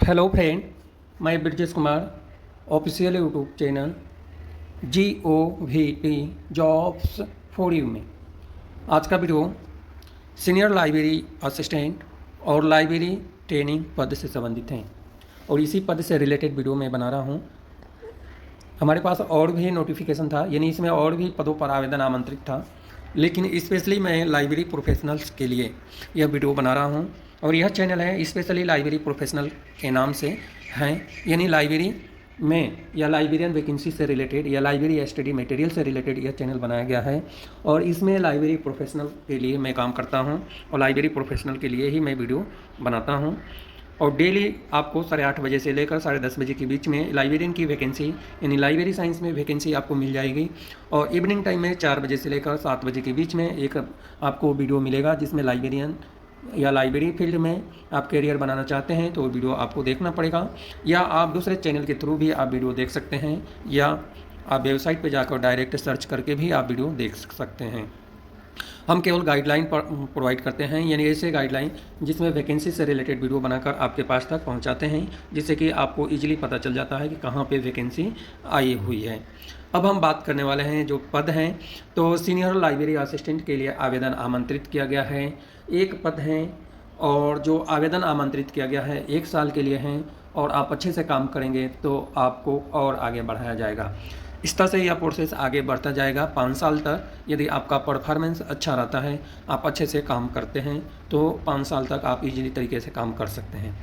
Hello friend, मैं Brajesh Kumar official YouTube channel GOVT jobs for you में आज का वीडियो सीनियर लाइब्रेरी असिस्टेंट और लाइब्रेरी ट्रेनिंग पद से संबंधित हैं और इसी पद से रिलेटेड वीडियो मैं बना रहा हूं। हमारे पास और भी नोटिफिकेशन था, यानी इसमें और भी पदों पर आवेदन आमंत्रित था, लेकिन स्पेशली मैं लाइब्रेरी प्रोफेशनल्स के लिए यह वीडियो बना रहा हूं और यह चैनल है स्पेशली लाइब्रेरी प्रोफेशनल के नाम से हैं, यानी लाइब्रेरी में या लाइब्रेरियन वैकेंसी से रिलेटेड या लाइब्रेरी स्टडी मटेरियल से रिलेटेड यह चैनल बनाया गया है और इसमें लाइब्रेरी प्रोफेशनल के लिए मैं काम करता हूं और लाइब्रेरी प्रोफेशनल के लिए ही मैं वीडियो बनाता हूं। और डेली आपको 8:30 बजे से लेकर 10:30 बजे के बीच में लाइब्रेरियन की वैकेंसी यानी लाइब्रेरी साइंस में वैकेंसी आपको मिल जाएगी और इवनिंग टाइम में 4 बजे से लेकर 7 बजे के बीच में एक आपको वीडियो मिलेगा जिसमें लाइब्रेरियन या लाइब्रेरी फील्ड में आप करियर बनाना चाहते हैं तो वीडियो आपको देखना पड़ेगा, या आप दूसरे चैनल के थ्रू भी आप वीडियो देख सकते हैं, या आप वेबसाइट पर जाकर डायरेक्ट सर्च करके भी आप वीडियो देख सकते हैं। हम केवल गाइडलाइन प्रोवाइड करते हैं, यानी ऐसे गाइडलाइन जिसमें वैकेंसी से रिलेटेड वीडियो बनाकर आपके पास तक पहुंचाते हैं, जिससे कि आपको इजीली पता चल जाता है कि कहां पे वैकेंसी आई हुई है। अब हम बात करने वाले हैं जो पद हैं, तो सीनियर लाइब्रेरी असिस्टेंट के लिए आवेदन आमंत्रित किया गया है। एक पद है और जो आवेदन आमंत्रित किया गया है 1 साल के लिए हैं और आप अच्छे से काम करेंगे तो आपको और आगे बढ़ाया जाएगा। इस तरह से यह प्रोसेस आगे बढ़ता जाएगा 5 साल तक। यदि आपका परफॉर्मेंस अच्छा रहता है, आप अच्छे से काम करते हैं, तो 5 साल तक आप इजीली तरीके से काम कर सकते हैं।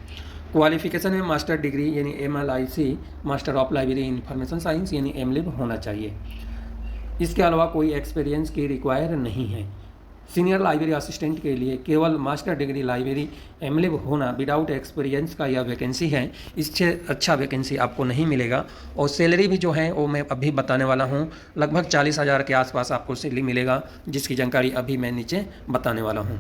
क्वालिफिकेशन में मास्टर डिग्री यानी MLIC master of library information science यानी MLIB होना चाहिए। इसके अलावा कोई एक्सपीरियंस की रिक्वायर नहीं है। सीनियर लाइब्रेरी असिस्टेंट के लिए केवल मास्टर डिग्री लाइब्रेरी MLIB होना विदाउट एक्सपीरियंस का यह वैकेंसी है। इससे अच्छा वैकेंसी आपको नहीं मिलेगा और सैलरी भी जो है वो मैं अभी बताने वाला हूँ, लगभग 40,000 के आसपास आपको सैलरी मिलेगा, जिसकी जानकारी अभी मैं नीचे बताने वाला हूँ।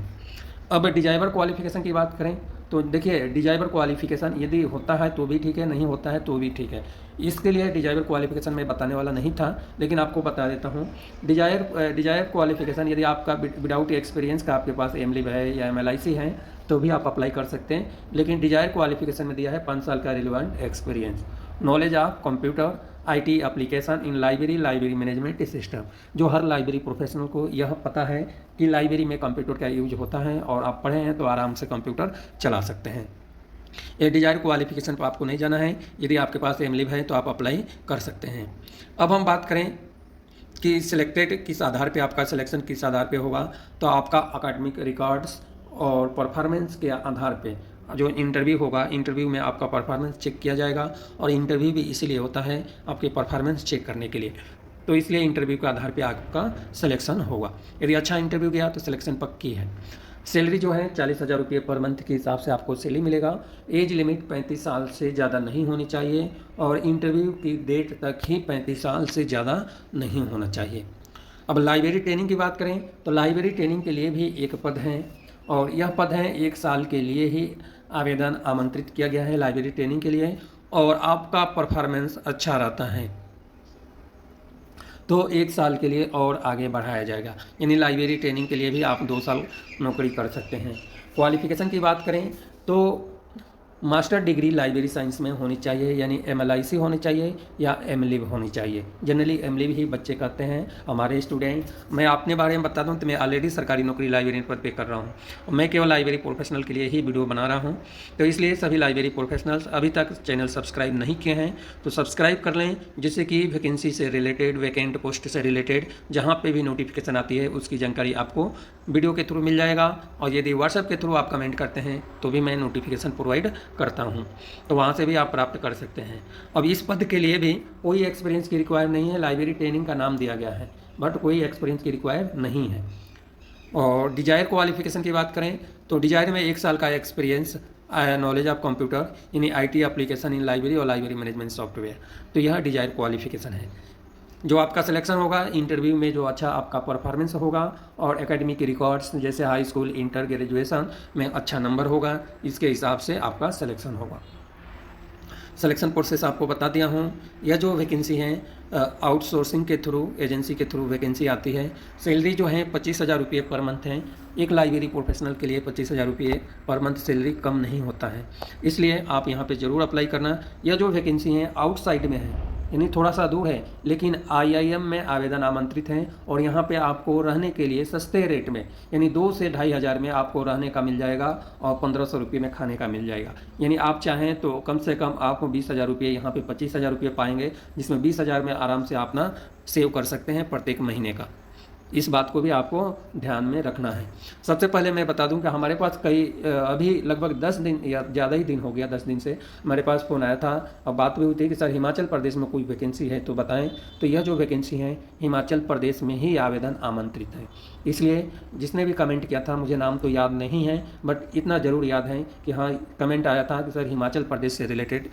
अब डिजाइवर क्वालिफिकेशन की बात करें तो देखिए, डिजाइवर क्वालिफिकेशन यदि होता है तो भी ठीक है, नहीं होता है तो भी ठीक है। इसके लिए डिजाइवर क्वालिफिकेशन मैं बताने वाला नहीं था, लेकिन आपको बता देता हूँ। डिजायर क्वालिफिकेशन यदि आपका विदाउट एक्सपीरियंस का आपके पास MLIB है या MLIC है तो भी आप अप्लाई कर सकते हैं, लेकिन डिजायर क्वालिफिकेशन में दिया है 5 साल का relevant experience, knowledge of computer IT application in library management system. जो हर लाइब्रेरी प्रोफेशनल को यह पता है कि लाइब्रेरी में कंप्यूटर का यूज होता है और आप पढ़े हैं तो आराम से कंप्यूटर चला सकते हैं। ये डिजायर क्वालिफिकेशन पर आपको नहीं जाना है, यदि आपके पास MLIB है तो आप अप्लाई कर सकते हैं। अब हम बात करें कि सिलेक्टेड किस आधार पे, आपका सिलेक्शन किस आधार पे होगा, तो आपका अकाडमिक रिकॉर्ड्स और परफॉर्मेंस के आधार पे जो इंटरव्यू होगा, इंटरव्यू में आपका परफॉर्मेंस चेक किया जाएगा और इंटरव्यू भी इसीलिए होता है आपके परफॉर्मेंस चेक करने के लिए, तो इसलिए इंटरव्यू के आधार पे आपका सिलेक्शन होगा। यदि अच्छा इंटरव्यू गया तो सिलेक्शन पक्की है। सैलरी जो है 40,000 रुपये पर मंथ के हिसाब से आपको सैलरी मिलेगा। एज लिमिट 35 साल से ज़्यादा नहीं होनी चाहिए और इंटरव्यू की डेट तक ही 35 साल से ज़्यादा नहीं होना चाहिए। अब लाइब्रेरी ट्रेनिंग की बात करें तो लाइब्रेरी ट्रेनिंग के लिए भी एक पद है और यह पद है 1 साल के लिए ही आवेदन आमंत्रित किया गया है लाइब्रेरी ट्रेनिंग के लिए, और आपका परफॉर्मेंस अच्छा रहता है तो 1 साल के लिए और आगे बढ़ाया जाएगा, यानी लाइब्रेरी ट्रेनिंग के लिए भी आप 2 साल नौकरी कर सकते हैं। क्वालिफिकेशन की बात करें तो मास्टर डिग्री लाइब्रेरी साइंस में होनी चाहिए, यानी MLIC होनी चाहिए या MLIB होनी चाहिए। जनरली MLIB ही बच्चे कहते हैं हमारे स्टूडेंट। मैं अपने बारे में बता दूं तो मैं ऑलरेडी सरकारी नौकरी लाइब्रेरियन पद पे कर रहा हूं और मैं केवल लाइब्रेरी प्रोफेशनल के लिए ही वीडियो बना रहा हूं, तो इसलिए सभी लाइब्रेरी प्रोफेशनल्स अभी तक चैनल सब्सक्राइब नहीं किए हैं तो सब्सक्राइब कर लें, जिससे कि वैकेंसी से रिलेटेड, वैकेंट पोस्ट से रिलेटेड जहाँ पर भी नोटिफिकेशन आती है उसकी जानकारी आपको वीडियो के थ्रू मिल जाएगा। और यदि व्हाट्सएप के थ्रू आप कमेंट करते हैं तो भी मैं नोटिफिकेशन प्रोवाइड करता हूं, तो वहां से भी आप प्राप्त कर सकते हैं। अब इस पद के लिए भी कोई एक्सपीरियंस की रिक्वायर नहीं है, लाइब्रेरी ट्रेनिंग का नाम दिया गया है बट कोई एक्सपीरियंस की रिक्वायर नहीं है। और डिजायर क्वालिफिकेशन की बात करें तो डिजायर में 1 साल का एक्सपीरियंस, नॉलेज ऑफ कंप्यूटर यानी IT एप्लीकेशन इन लाइब्रेरी और लाइब्रेरी मैनेजमेंट सॉफ्टवेयर, तो यह डिजायर क्वालिफिकेशन है। जो आपका सिलेक्शन होगा इंटरव्यू में, जो अच्छा आपका परफॉर्मेंस होगा और एकेडमिक रिकॉर्ड्स जैसे हाई स्कूल, इंटर, ग्रेजुएशन में अच्छा नंबर होगा, इसके हिसाब से आपका सिलेक्शन होगा। सिलेक्शन प्रोसेस आपको बता दिया हूँ। यह जो वैकेंसी है आउटसोर्सिंग के थ्रू, एजेंसी के थ्रू वैकेंसी आती है। सैलरी जो है 25,000 रुपये पर मंथ है। एक लाइब्रेरी प्रोफेशनल के लिए 25,000 रुपये पर मंथ सैलरी कम नहीं होता है, इसलिए आप यहाँ पे ज़रूर अप्लाई करना। यह जो वैकेंसी है आउटसाइड में है, यानी थोड़ा सा दूर है, लेकिन IIM में आवेदन आमंत्रित हैं और यहाँ पे आपको रहने के लिए सस्ते रेट में, यानी 2 से 2,500 में आपको रहने का मिल जाएगा और 1,500 रुपये में खाने का मिल जाएगा। यानी आप चाहें तो कम से कम आपको 20,000 रुपये, यहाँ पे 25,000 रुपये पाएंगे, जिसमें 20,000 में आराम से अपना सेव कर सकते हैं प्रत्येक महीने का। इस बात को भी आपको ध्यान में रखना है। सबसे पहले मैं बता दूं कि हमारे पास अभी लगभग 10 दिन या ज़्यादा ही दिन हो गया, 10 दिन से हमारे पास फ़ोन आया था और बात भी हुई थी कि सर हिमाचल प्रदेश में कोई वैकेंसी है तो बताएं। तो यह जो वैकेंसी है हिमाचल प्रदेश में ही आवेदन आमंत्रित है। इसलिए जिसने भी कमेंट किया था, मुझे नाम तो याद नहीं है, बट इतना ज़रूर याद है कि हाँ कमेंट आया था कि सर हिमाचल प्रदेश से रिलेटेड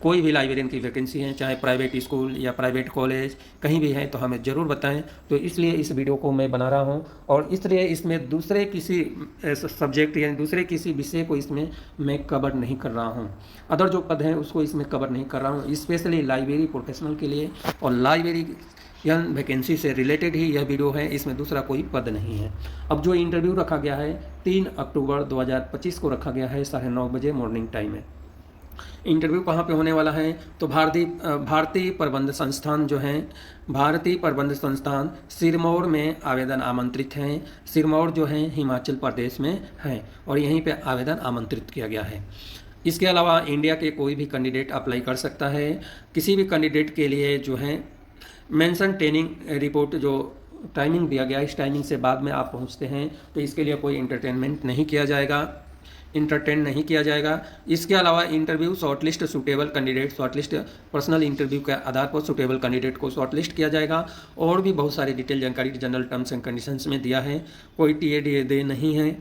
कोई भी लाइब्रेरियन की वैकेंसी है, चाहे प्राइवेट स्कूल या प्राइवेट कॉलेज कहीं भी है तो हमें ज़रूर बताएं। तो इसलिए इस वीडियो को मैं बना रहा हूं और इसलिए इसमें दूसरे किसी सब्जेक्ट यानी दूसरे किसी विषय को इसमें मैं कवर नहीं कर रहा हूं। अदर जो पद हैं उसको इसमें कवर नहीं कर रहा हूं, स्पेशली लाइब्रेरी प्रोफेशनल के लिए और लाइब्रेरी यह वैकेंसी से रिलेटेड ही यह वीडियो है, इसमें दूसरा कोई पद नहीं है। अब जो इंटरव्यू रखा गया है 3 अक्टूबर 2025 को रखा गया है, 9:30 बजे मॉर्निंग टाइम में। इंटरव्यू कहाँ पे होने वाला है तो भारतीय प्रबंध संस्थान जो है, भारतीय प्रबंध संस्थान सिरमौर में आवेदन आमंत्रित हैं। सिरमौर जो है हिमाचल प्रदेश में है और यहीं पे आवेदन आमंत्रित किया गया है। इसके अलावा इंडिया के कोई भी कैंडिडेट अप्लाई कर सकता है। किसी भी कैंडिडेट के लिए जो है मेंशन ट्रेनिंग रिपोर्ट जो टाइमिंग दिया गया, इस टाइमिंग से बाद में आप पहुंचते हैं तो इसके लिए कोई इंटरटेन नहीं किया जाएगा। इसके अलावा interview shortlist suitable candidate, shortlist personal interview के आधार पर सूटेबल कैंडिडेट को शॉर्टलिस्ट किया जाएगा। और भी बहुत सारी डिटेल जानकारी जनरल टर्म्स एंड कंडीशंस में दिया है। कोई TADA नहीं है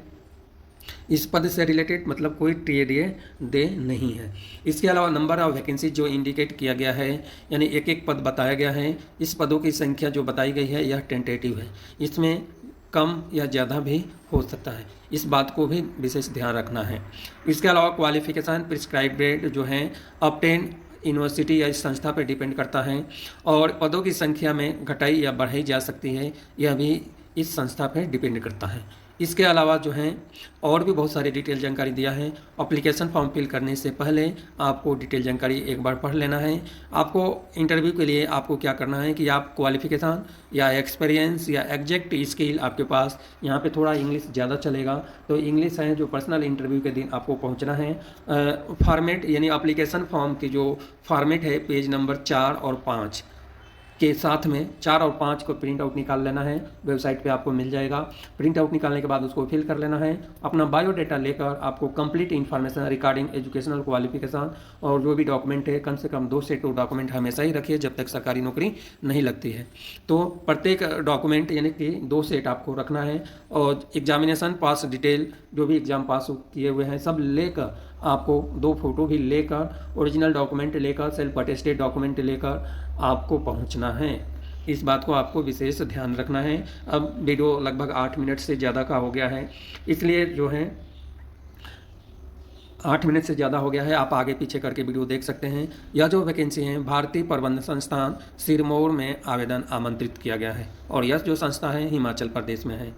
इस पद से रिलेटेड, मतलब कोई TADA नहीं है। इसके अलावा नंबर ऑफ वैकेंसी जो इंडिकेट किया गया है, यानी एक एक पद बताया गया है। इस पदों की संख्या जो बताई गई है यह टेंटेटिव है, इसमें कम या ज़्यादा भी हो सकता है, इस बात को भी विशेष ध्यान रखना है। इसके अलावा क्वालिफिकेशन प्रिस्क्राइब्ड जो है ऑब्टेन यूनिवर्सिटी या इस संस्था पर डिपेंड करता है और पदों की संख्या में घटाई या बढ़ाई जा सकती है, यह भी इस संस्था पर डिपेंड करता है। इसके अलावा जो है और भी बहुत सारी डिटेल जानकारी दिया है। एप्लीकेशन फॉर्म फिल करने से पहले आपको डिटेल जानकारी एक बार पढ़ लेना है। आपको इंटरव्यू के लिए आपको क्या करना है कि आप क्वालिफिकेशन या एक्सपीरियंस या एग्जैक्ट स्किल आपके पास, यहाँ पे थोड़ा इंग्लिश ज़्यादा चलेगा तो इंग्लिश है जो पर्सनल इंटरव्यू के दिन आपको पहुँचना है। फॉर्मेट यानी एप्लीकेशन फॉर्म की जो फॉर्मेट है पेज नंबर 4 और 5 के साथ में 4 और 5 को प्रिंट आउट निकाल लेना है, वेबसाइट पे आपको मिल जाएगा। प्रिंट आउट निकालने के बाद उसको फिल कर लेना है। अपना बायोडाटा लेकर आपको complete information regarding educational qualification और जो भी डॉक्यूमेंट है, कम से कम 2 से 2 डॉक्यूमेंट हमेशा ही रखिए जब तक सरकारी नौकरी नहीं लगती है। तो प्रत्येक डॉक्यूमेंट यानी कि 2 सेट आपको रखना है और एग्जामिनेशन पास डिटेल जो भी एग्ज़ाम पास किए हुए हैं सब लेकर, आपको 2 फोटो भी लेकर, ओरिजिनल डॉक्यूमेंट लेकर, सेल्फ अटेस्टेड डॉक्यूमेंट लेकर आपको पहुंचना है। इस बात को आपको विशेष ध्यान रखना है। अब वीडियो लगभग 8 मिनट से ज़्यादा का हो गया है, इसलिए जो है 8 मिनट से ज़्यादा हो गया है, आप आगे पीछे करके वीडियो देख सकते हैं। यह जो वैकेंसी है भारतीय प्रबंध संस्थान सिरमौर में आवेदन आमंत्रित किया गया है और यह जो संस्था है हिमाचल प्रदेश में है।